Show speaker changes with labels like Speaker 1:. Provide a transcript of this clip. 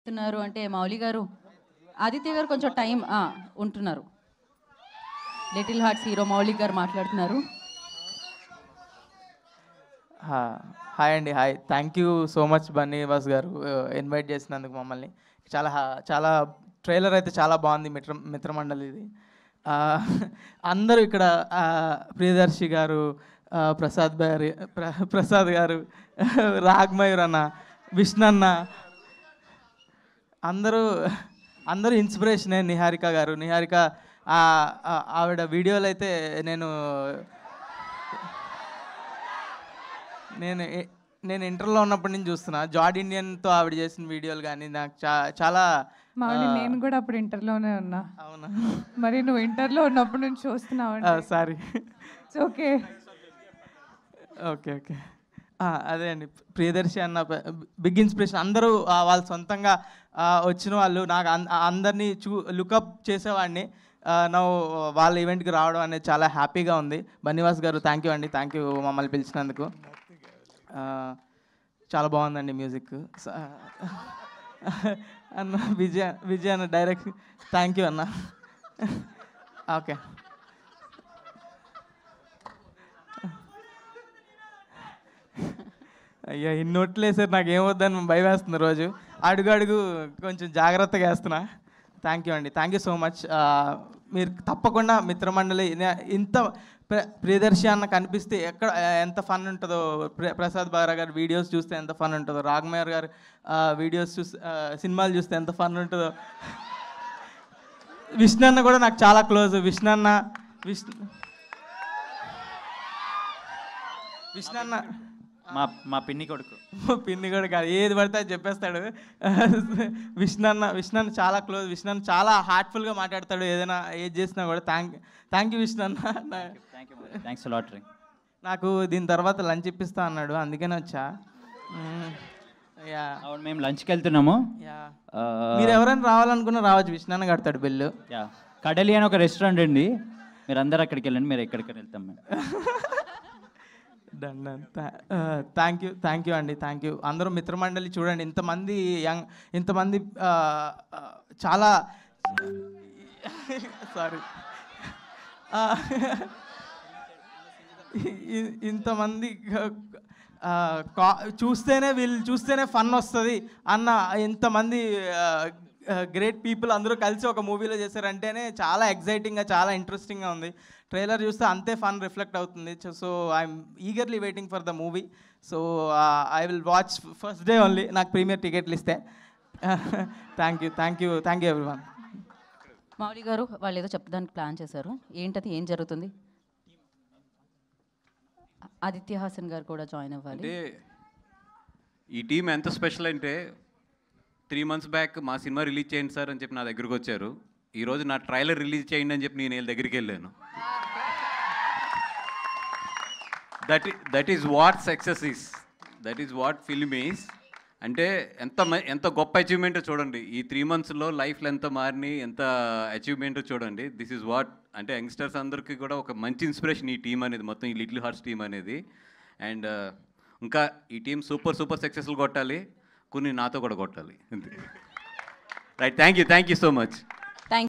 Speaker 1: చెప్తున్నారు అంటే మౌలి గారు, ఆదిత్య గారు కొంచెం టైం ఉంటున్నారు. లిటిల్ హార్ట్స్ హీరో మౌలి గారు మాట్లాడుతున్నారు.
Speaker 2: హాయ్ అండి, hi. Thank you so much Bunny Vas గారు ఇన్వైట్ చేసినందుకు మమ్మల్ని. చాలా చాలా ట్రైలర్ అయితే చాలా బాగుంది. మిత్రమండలిది. అందరూ ఇక్కడ ప్రియదర్శి గారు, ప్రసాద్ గారు, రాగ్మయూర్ అన్న, విష్ణన్న, అందరూ ఇన్స్పిరేషనే. నిహారిక గారు, ఆవిడ వీడియోలు అయితే నేను ఇంటర్లో ఉన్నప్పటి నుంచి చూస్తున్నా. జార్డ్ ఇండియన్తో ఆవిడ చేసిన వీడియోలు కానీ నాకు చాలా
Speaker 3: నేను కూడా అప్పుడు ఇంటర్లోనే ఉన్నా.
Speaker 2: అవునా?
Speaker 3: మరి నువ్వు ఇంటర్లో ఉన్నప్పటి నుంచి చూస్తున్నావు?
Speaker 2: సారీ.
Speaker 3: ఓకే
Speaker 2: ఓకే ఓకే అదే అండి, ప్రియదర్శి అన్న బిగ్ ఇన్స్పిరేషన్. అందరూ వాళ్ళు సొంతంగా వచ్చిన వాళ్ళు. నాకు అందరినీ లుకప్ చేసేవాడిని. నా వాళ్ళ ఈవెంట్కి రావడం అనేది చాలా హ్యాపీగా ఉంది. బన్నీవాస్ గారు థ్యాంక్ యూ అండి, థ్యాంక్ యూ మమ్మల్ని పిలిచినందుకు. చాలా బాగుందండి మ్యూజిక్. అన్న విజయ్ అన్న డైరెక్ట్ థ్యాంక్ యూ అన్న. ఓకే, అయ్యా ఇన్ని నోట్లు వేసారు, నాకు ఏమొద్దని భయం వేస్తుంది రోజు. అడుగు కొంచెం జాగ్రత్తగా వేస్తున్నా. థ్యాంక్ యూ అండి, థ్యాంక్ యూ సో మచ్. మీరు తప్పకుండా మిత్రమండలి ఇంత ప్రియదర్శి అన్న కనిపిస్తే ఎంత ఫన్ ఉంటుందో, ప్రసాద్ బారా గారు వీడియోస్ చూస్తే ఎంత ఫన్ ఉంటుందో, రాగ్మయూర్ గారు వీడియోస్ సినిమాలు చూస్తే ఎంత ఫన్ ఉంటుందో. విష్ణన్న కూడా నాకు చాలా క్లోజ్. విష్ణన్న
Speaker 4: మా పిన్ని కొడుకు.
Speaker 2: పిన్ని కూడా కాదు, ఏది పడితే అది చెప్పేస్తాడు. విష్ణన్న చాలా క్లోజ్. విష్ణన్న చాలా హార్ట్ఫుల్గా మాట్లాడతాడు. ఏదైనా ఏది చేసినా కూడా థ్యాంక్ యూ విష్ణన్న.
Speaker 4: Thanks lot.
Speaker 2: నాకు దీని తర్వాత లంచ్ ఇప్పిస్తా అన్నాడు, అందుకనే వచ్చా.
Speaker 4: అవును, మేము లంచ్కి వెళ్తున్నాము.
Speaker 2: మీరు ఎవరైనా రావాలనుకున్నా రావచ్చు, విష్ణన్న కడతాడు బిల్లు.
Speaker 4: కడలి అని ఒక రెస్టారెంట్ అండి, మీరు అందరు అక్కడికి వెళ్ళండి, మీరు ఎక్కడికి వెళ్తాం మేము.
Speaker 2: థ్యాంక్ యూ అండి, థ్యాంక్ యూ. అందరూ మిత్రమండలి చూడండి, ఇంతమంది చాలా సారీ ఇంతమంది చూస్తేనే ఫన్ వస్తుంది అన్న ఇంతమంది గ్రేట్ పీపుల్ అందరూ కలిసి ఒక మూవీలో చేశారంటేనే చాలా ఎగ్జైటింగ్గా, చాలా ఇంట్రెస్టింగ్గా ఉంది. ట్రైలర్ చూస్తే అంతే ఫన్ రిఫ్లెక్ట్ అవుతుంది. So I'm eagerly waiting for the movie. So I will watch first day only, నాకు ప్రీమియర్ టికెట్లు ఇస్తే. Thank you everyone.
Speaker 1: మౌలి గారు వాళ్ళు ఏదో చెప్పడానికి ప్లాన్ చేశారు, ఏంటది, ఏం జరుగుతుంది? ఆదిత్య హాసన్ గారు కూడా జాయిన్ అవ్వాలి.
Speaker 5: అంటే ఈ టీం ఎంత స్పెషల్ అంటే 3 months బ్యాక్ మా సినిమా రిలీజ్ చేయండి సార్ అని చెప్పి నా దగ్గరికి వచ్చారు. ఈరోజు నా ట్రైలర్ రిలీజ్ చేయండి అని చెప్పి నేను వీళ్ళ దగ్గరికి వెళ్ళాను. That is what success is, that is what film is. అంటే ఎంత గొప్ప అచీవ్మెంట్ చూడండి. ఈ 3 monthsలో లైఫ్లో ఎంత మారిని, ఎంత అచీవ్మెంట్ చూడండి. దిస్ ఈజ్ వాట్ అంటే యంగ్స్టర్స్ అందరికీ కూడా ఒక మంచి ఇన్స్పిరేషన్ ఈ టీం అనేది, మొత్తం ఈ లిటిల్ హార్ట్స్ టీం అనేది. అండ్ ఇంకా ఈ టీం సూపర్ సక్సెస్ఫుల్ కొట్టాలి, కొన్ని నాతో కూడా కొట్టాలి. Right, thank you so much.